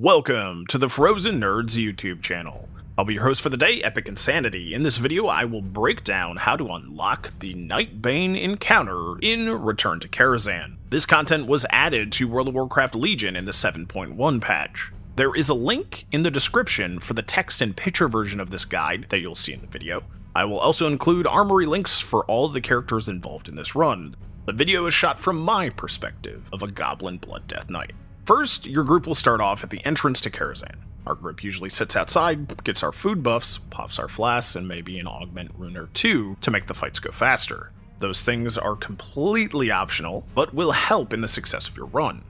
Welcome to the Frozen Nerdz YouTube channel. I'll be your host for the day, Epicinsanity. In this video, I will break down how to unlock the Nightbane Encounter in Return to Karazhan. This content was added to World of Warcraft Legion in the 7.1 patch. There is a link in the description for the text and picture version of this guide that you'll see in the video. I will also include Armory Links for all of the characters involved in this run. The video is shot from my perspective of a Goblin Blood Death Knight. First, your group will start off at the entrance to Karazhan. Our group usually sits outside, gets our food buffs, pops our flasks, and maybe an augment rune or two to make the fights go faster. Those things are completely optional, but will help in the success of your run.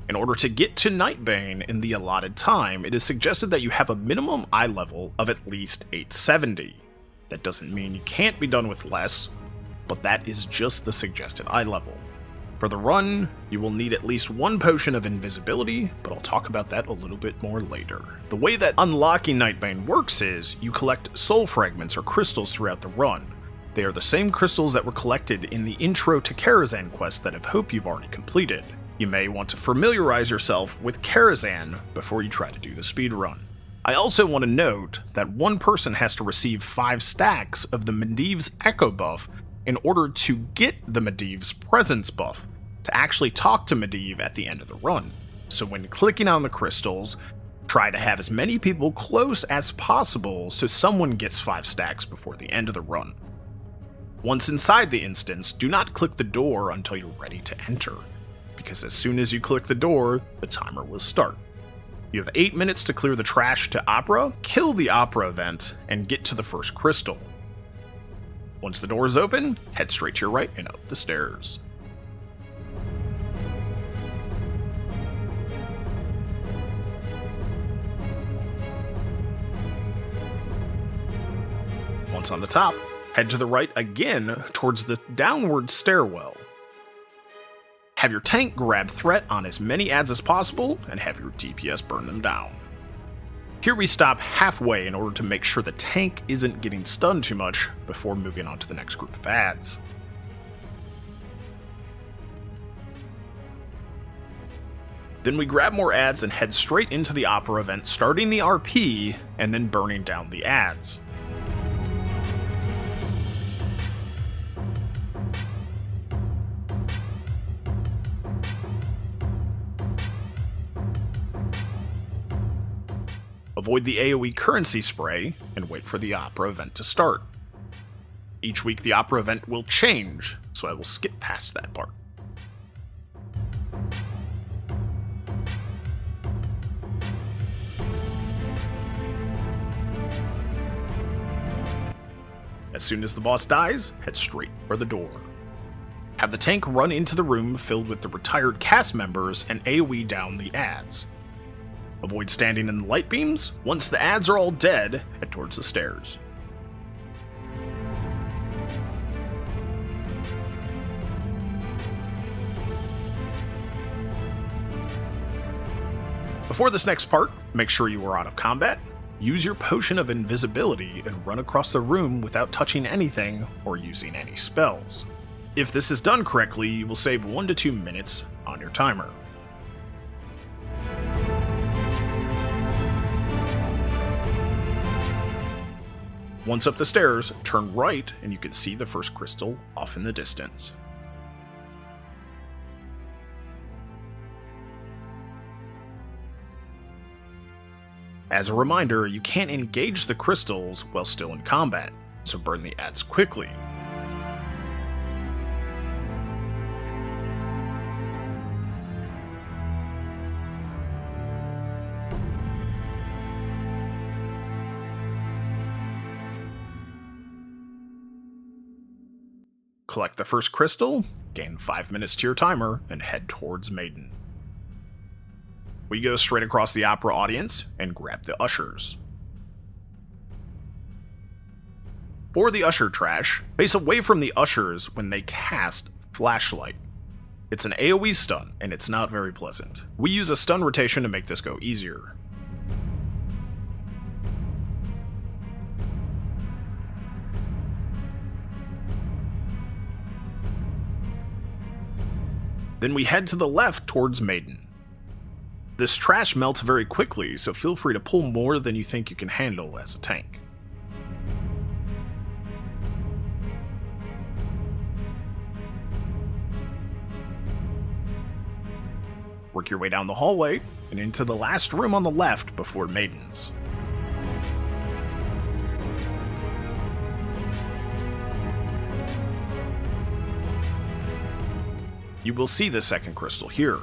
In order to get to Nightbane in the allotted time, it is suggested that you have a minimum eye level of at least 870. That doesn't mean you can't be done with less, but that is just the suggested eye level. For the run, you will need at least one potion of invisibility, but I'll talk about that a little bit more later. The way that unlocking Nightbane works is, you collect soul fragments or crystals throughout the run. They are the same crystals that were collected in the Intro to Karazhan quest that I hope you've already completed. You may want to familiarize yourself with Karazhan before you try to do the speedrun. I also want to note that one person has to receive 5 stacks of the Medivh's Echo buff in order to get the Medivh's Presence buff, to actually talk to Medivh at the end of the run. So when clicking on the crystals, try to have as many people close as possible so someone gets 5 stacks before the end of the run. Once inside the instance, do not click the door until you're ready to enter, because as soon as you click the door, the timer will start. You have 8 minutes to clear the trash to Opera, kill the Opera event, and get to the first crystal. Once the door is open, head straight to your right and up the stairs. Once on the top, head to the right again towards the downward stairwell. Have your tank grab threat on as many ads as possible, and have your DPS burn them down. Here we stop halfway in order to make sure the tank isn't getting stunned too much before moving on to the next group of ads. Then we grab more ads and head straight into the Opera event, starting the RP and then burning down the ads. Avoid the AoE currency spray, and wait for the Opera event to start. Each week the Opera event will change, so I will skip past that part. As soon as the boss dies, head straight for the door. Have the tank run into the room filled with the retired cast members and AoE down the ads. Avoid standing in the light beams. Once the ads are all dead, head towards the stairs. Before this next part, make sure you are out of combat. Use your potion of invisibility and run across the room without touching anything or using any spells. If this is done correctly, you will save 1 to 2 minutes on your timer. Once up the stairs, turn right and you can see the first crystal off in the distance. As a reminder, you can't engage the crystals while still in combat, so burn the ads quickly. Collect the first crystal, gain 5 minutes to your timer, and head towards Maiden. We go straight across the Opera audience and grab the ushers. For the usher trash, face away from the ushers when they cast Flashlight. It's an AoE stun, and it's not very pleasant. We use a stun rotation to make this go easier. Then we head to the left towards Maiden. This trash melts very quickly, so feel free to pull more than you think you can handle as a tank. Work your way down the hallway and into the last room on the left before Maidens. You will see the second crystal here.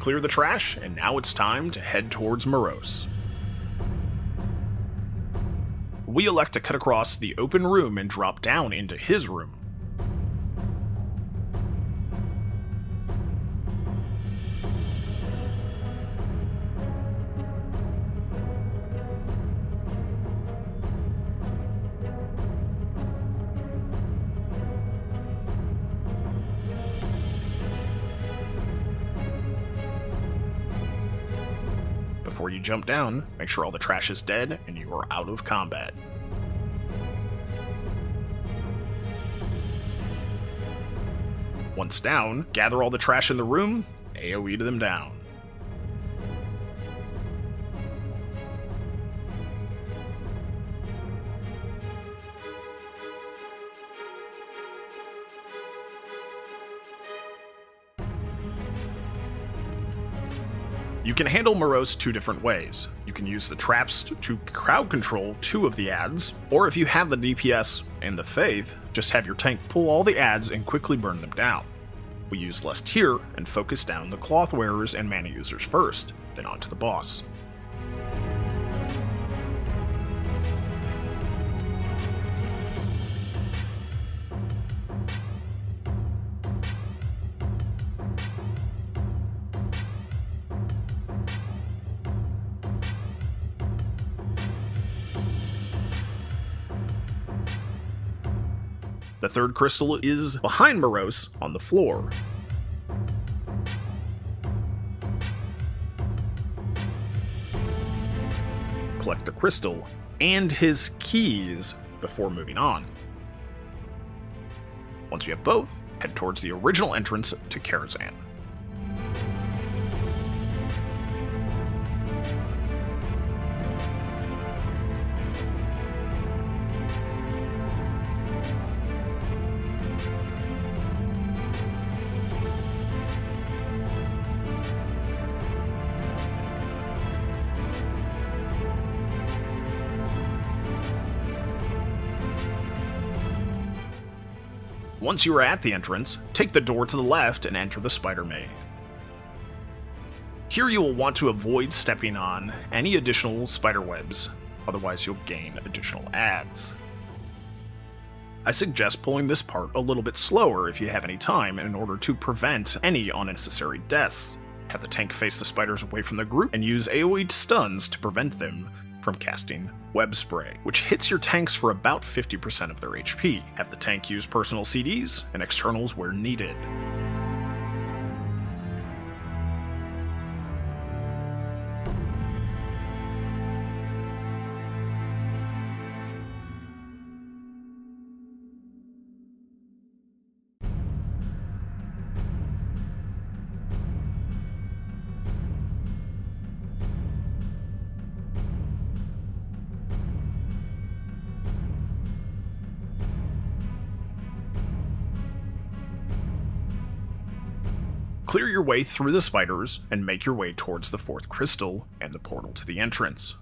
Clear the trash, and now it's time to head towards Moroes. We elect to cut across the open room and drop down into his room. Before you jump down, make sure all the trash is dead and you are out of combat. Once down, gather all the trash in the room, AoE to them down. You can handle Moroes two different ways. You can use the traps to crowd control two of the ads, or if you have the DPS and the faith, just have your tank pull all the ads and quickly burn them down. We use Lust here and focus down the cloth wearers and mana users first, then onto the boss. The third crystal is behind Moroes on the floor. Collect the crystal and his keys before moving on. Once you have both, head towards the original entrance to Karazhan. Once you are at the entrance, take the door to the left and enter the spider maze. Here you will want to avoid stepping on any additional spider webs, otherwise you'll gain additional ads. I suggest pulling this part a little bit slower if you have any time in order to prevent any unnecessary deaths. Have the tank face the spiders away from the group and use AoE stuns to prevent them from casting Web Spray, which hits your tanks for about 50% of their HP. Have the tank use personal CDs and externals where needed. Clear your way through the spiders and make your way towards the fourth crystal and the portal to the entrance.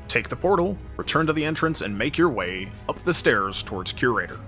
Take the portal, return to the entrance, and make your way up the stairs towards Curator.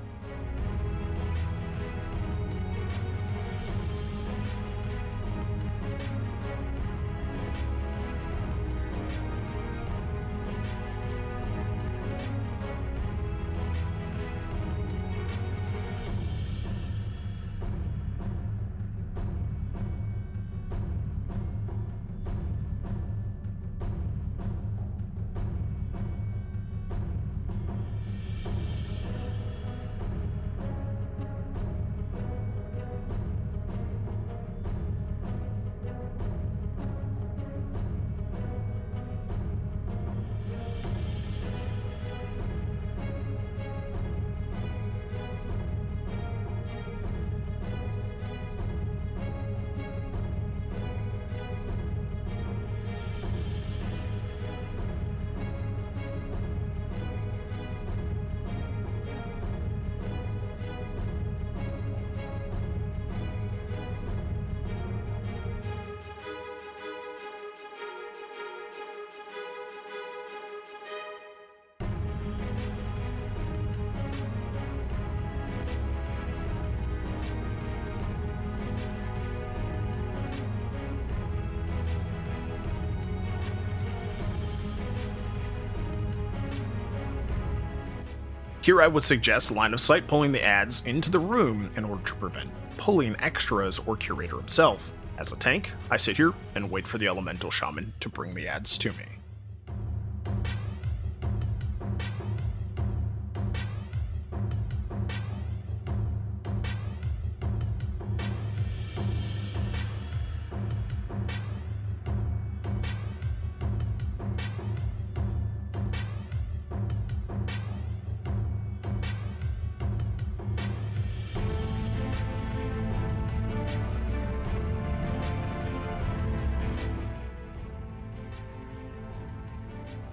Here I would suggest line of sight pulling the ads into the room in order to prevent pulling extras or Curator himself. As a tank, I sit here and wait for the Elemental Shaman to bring the ads to me.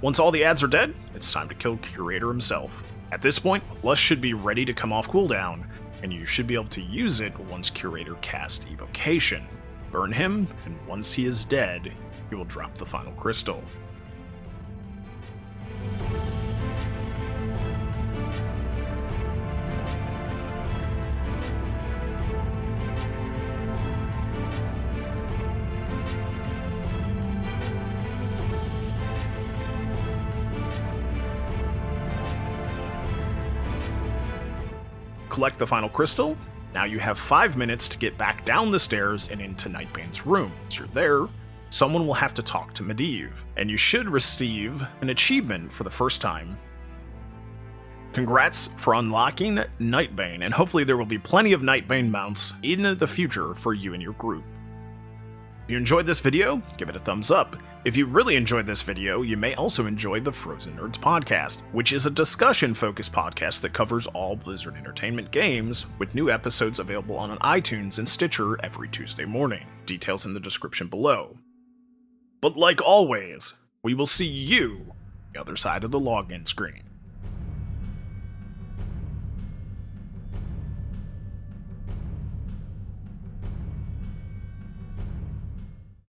Once all the ads are dead, it's time to kill Curator himself. At this point, Lust should be ready to come off cooldown, and you should be able to use it once Curator casts Evocation. Burn him, and once he is dead, you will drop the final crystal. Collect the final crystal. Now you have 5 minutes to get back down the stairs and into Nightbane's room. Once you're there, someone will have to talk to Medivh, and you should receive an achievement for the first time. Congrats for unlocking Nightbane, and hopefully there will be plenty of Nightbane mounts in the future for you and your group. If you enjoyed this video, give it a thumbs up. If you really enjoyed this video, you may also enjoy the Frozen Nerdz podcast, which is a discussion-focused podcast that covers all Blizzard Entertainment games, with new episodes available on iTunes and Stitcher every Tuesday morning. Details in the description below. But like always, we will see you on the other side of the login screen.